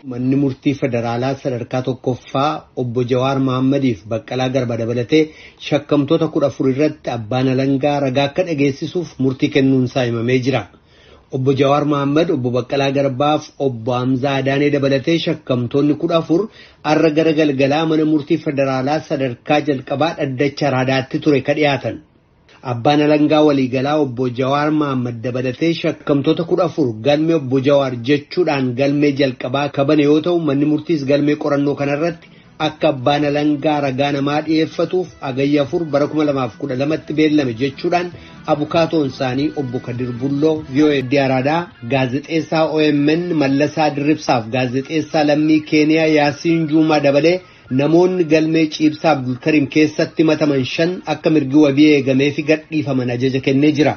Manni murtii federaalaa sadarkaa tokkoffaa obbo Jawaar Mahammadiif Baqqalaa Garba dabalatee shakkamtoota 14 irratti abbaan alangaa ragaa akka dhageessisuuf murtii kennuunsaa himamee jira. Obbo Jawaar Mahammad, obbo Baqqalaa Garbaaf obbo Hamzaa Adaanee dabalatee shakkamtoonni 14 har'a gara galgalaa mana murtii federaalaa sadarkaa jalqabaa dhaddacha Har'aatti ture ka dhiyaatan. Abbaan alangaa waliigalaa obbo Jawaar Mahammad dabalatee shakkamtoota 14 galmee obbo Jawaar jechuudhaan galmee jalqabaa kabane yoo ta'u manni murtiis galmee qorannoo kanarratti akka abbaan alangaa ragaa namaa dhiyeeffatuuf agayya 4 bara 2012tti beellame jechuudhaan abukaatoon isaanii obbo Kadir Bulloo VOA Har'aa gaazexeessaa OMN Mallasaa Dirribsaaf gaazexeessaa lammii Keeniyaa Yaasiin Juumaa dabalee namoonni galmee ciibsaa Abdulkarim keessatti mataman 5 akka mirgi wabii eegamee fi gadhiifaman ajaja kennee jira.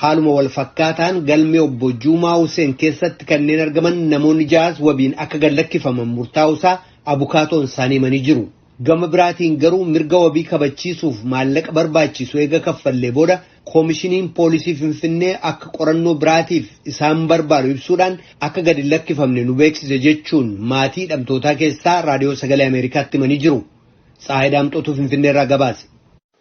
Haaluma wal fakkaataan galmee obbo Juumaa Huseen keessatti kanneen argaman namoonni 6 wabiin akka gadlakkifaman murtaa'uusaa abukaatoon isaanii manii jiru. Gama biraatiin garuu mirga wabii kabachiisuuf maallaqa barbaachisu eega kaffallee booda koomishiniin poolisii Finfinnee akka qorannoo biraatiif isaan barbaadu ibsuudhaan akka gadi lakkifamne nu beeksise jechuun maatii hidhamtootaa keessaa raadiyoo sagalee Ameerikaatti manii jiru. Saayidaamxootu Finfinneerraa gabaase.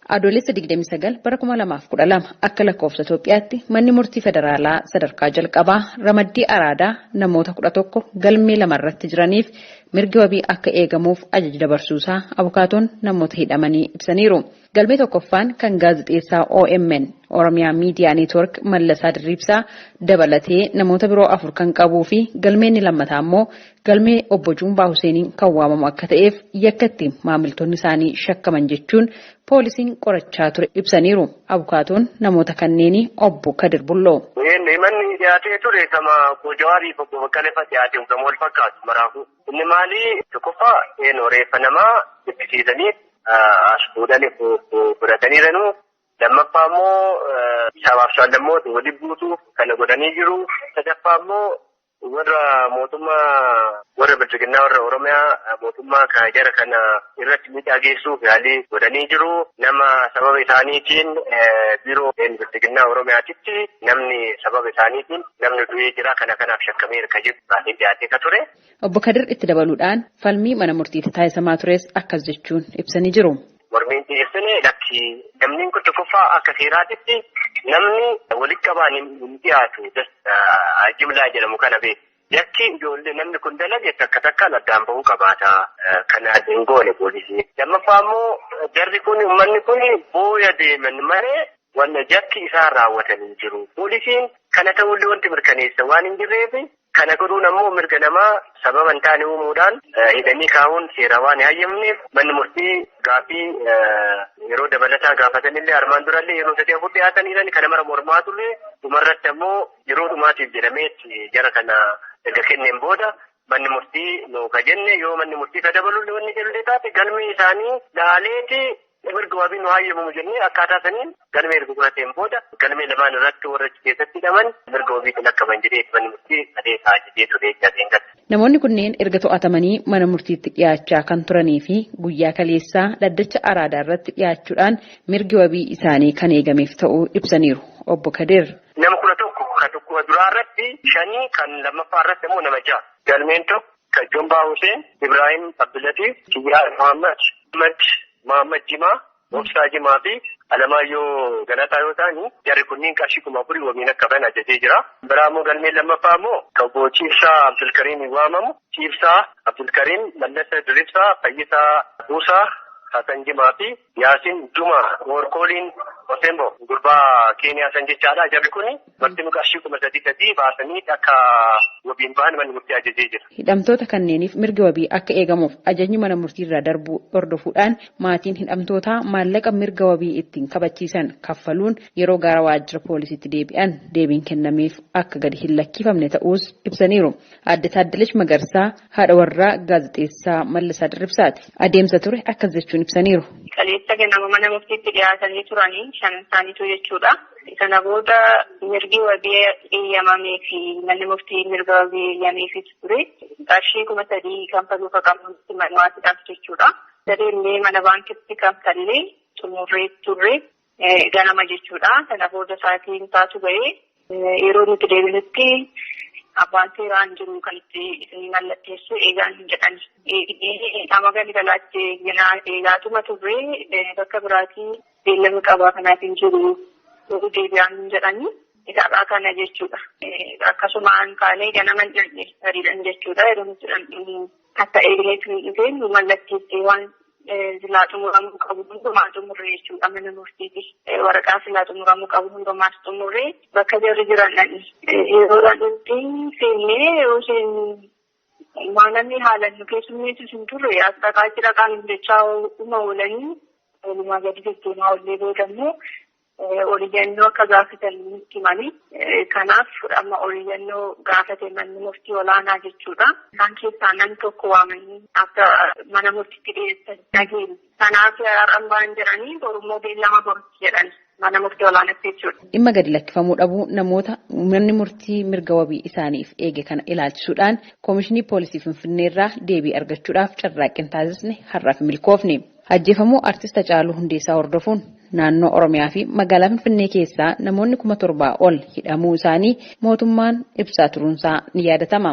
Adoolessa 29 bara 2012 akka lakkoofsa Itoophiyaatti manni murtii federaalaa sadarkaa jalqabaa ramaddii araadaa namoota 11 galmee 2 irratti jiraniif mirgi wabii akka eegamuuf ajaja dabarsuusaa abukaatoon namoota hidhamanii ibsaniiru. Galmee tokkoffaan kan gaazexeessaa OMN Oromiyaa Miidiyaa Neetwork Mallasaa Dirribsaa dabalatee namoota biroo 4 kan qabuu fi galmeen lammataa immoo galmee obbo Juumaa Huseeniin kan waamamu akka ta'eef yakkatti maamiltoonni isaanii shakkaman jechuun poolisiin qorachaa ture ibsaniiru. Abukaatoon namoota kanneenii obbo Kadir Bulloo. Manni dhiyaatee ture kama Jawaariif obbo Baqqaleefa dhiyaatee kan wal fakkaatu maraafu. Inni maali tokkoffaa reeffa namaa ittisiisanii as fuudhanii fudhataniiranu. Lammaffaa immoo sabaaf saallammoota waliin buusuuf kana godhanii jiru. Sadaffaa immoo warra mootummaa warra bilchiginaa warra Oromiyaa mootummaa kana jara kana irratti miidhaa geessuuf yaalii godhanii jiru. Nama sababa isaaniitiin biiroo bilchiginaa Oromiyaatitti namni sababa isaaniitiin namni du'ee jira kanaaf shakkamee hirka jiru baay'ee dhiyaatee ka ture. Obbo Kadir itti dabaluudhaan falmii mana murtiitti taasisamaa tures akkas jechuun ibsanii jiru. Mormiin dhiyeessine lakki namni kun tokkoffaa akka seeraatitti namni walitti qabaan hin dhiyaatu jimlaa jedhamu kana beeku. Yakki ijoollee namni kun dalage takkaan addaan bahuu qabaata. Kana hin goone poolisii. Lammaffaa immoo jarri kun uummanni kun booya deeman malee wanna jakki isaan raawwatanii jiru. Poolisiin kana ta'ullee wanti mirkaneessa waan hin jirreef kana godhuun ammoo mirga namaa sababa hin taane uumuudhaan hidhanii kaa'uun seera waan hin hayyamneef manni murtii gaaffii yeroo dabalataa gaafatanillee armaan durallee yeroo 3-4 dhiyaataniidhaan kana mara mormaatullee dhumarratti ammoo yeroo dhumaatiif jedhameetti jara kana erga kenneen booda manni murtii nooka jenne yoo manni murtii ka dabalullee wanni jedhullee taate galmee isaanii laaleeti mirga wabii nu hayyamamu jennee akkaataa saniin galmee erga qorateen booda galmee lamaan irratti warra keessatti hidhaman mirga wabiitiin akka ban jedhee manni murtii adeemaa jedhee ture jechuudha. Namoonni kunneen erga to'atamanii mana murtiitti dhiyaachaa kan turanii fi guyyaa kaleessaa dhaddacha araadaa irratti dhiyaachuudhaan mirgi wabii isaanii kan eegameef ta'uu ibsaniiru. Obbo Kadir. Nama 11 kan tokko duraa irratti 5 kan lammaffaa irratti immoo nama 6. Galmeen tokko kan Juumaa Huseen, Ibrahim Abdulatiif, Kiyaa Muhammad Jimaa, Moksaa Jimaa fi Alamaayyoo Galataa yoo ta'ani jarri kunniin qarshii 1000 wabiin akka ban ajajee jira. Biraammoo galmee lammaffaa immoo kan Ciibsaa Abdulkarim waamamu. Ciibsaa Abdulkarim, Mallasaa Dirribsaa, Fayyisaa Buusaa, Hasan Jimaa fi Yaasiin Jumaa Workooliin Osembo gurbaa Keeniyaa san jechaadha. Jarri kuni marti qarshii 3,300 baasanii akka wabiin ba'an manni murtii ajajee jira. Hidhamtoota kanneeniif mirgi wabii akka eegamuuf ajajni mana murtii irraa darbu hordofuudhaan maatiin hidhamtootaa maallaqa mirga wabii ittiin kabachiisan kaffaluun yeroo gara waajjira poolisiitti deebi'an deebiin kennameef akka gadi hin lakkifamne ta'uus ibsaniiru. Aadde Taaddalash Magarsaa haadha warraa gaazexeessaa Mallasaa Dirribsaati. Adeemsa ture akkas jechuun ibsaniiru. Kaleessa ganama mana murtiitti dhiyaatanii turanii 5 isaaniitu jechuudha. Sana booda mirgi wabii eeyyamamee fi manni murtii mirga wabii eeyyameefis ture. Qarshii 3,000 kanfaluu qaqqabuutti maatiidhaaf jechuudha. Sadeellee mana baankitti kanfallee xumurree turre ganama jechuudha. Sana booda sa'aatiin taatu ba'ee yeroo nuti deebinutti abbaan seeraan jiru kan itti mallatteessu eegaan hin jedhan. Qaama galgalaatti eegaatuma turre bakka biraatii beellama qabaa kanaaf hin jiru deebi'aan hin jedhani. Isaadhaa kana jechuudha. Akkasumaan kaanee ganama sadiidhaan jechuudha. Yeroo nuti akka eegaleetu hin dhufeen mallatteessee waan silaa xumuramuu qabu hundumaa xumurree jechuudha mana murtiitti. Waraqaa silaa xumuramuu qabu hundumaas xumurree bakka jarri jiran dhaqni. Yeroo dhaqnutti seennee yoo seen maanamni haalan nu keessummeessus hin turre asxaqaa jira qaanin jechaa dhuma oolanii walumaa gadi jechuun ollee boodammoo oliyyannoo akka gaafatan nutti himanii. Kanaaf amma oliyyannoo gaafate manni murtii olaanaa jechuudha. Isaan keessaa namni tokko waamanii akka mana murtiitti dhiyeessan dhageenya. Kanaaf har'aan ba'an jedhanii borummoo beellama borutti jedhan mana murtii olaanaatti jechuudha. Dhimma gadi lakkifamuu dhabuu namoota manni murtii mirga wabii isaaniif eege kana ilaalchisuudhaan Koomishinii Poolisii Finfinneerraa deebii argachuudhaaf carraaqqii taasisne har'aaf milkoofne. Ajjeefamuu Artist Hacaaluu Hundeessaa hordofuun naannoo Oromiyaa fi magaalaa Finfinnee keessaa namoonni 7,000 ol hidhamuu isaanii mootummaan ibsaa turuunsaa ni yaadatama.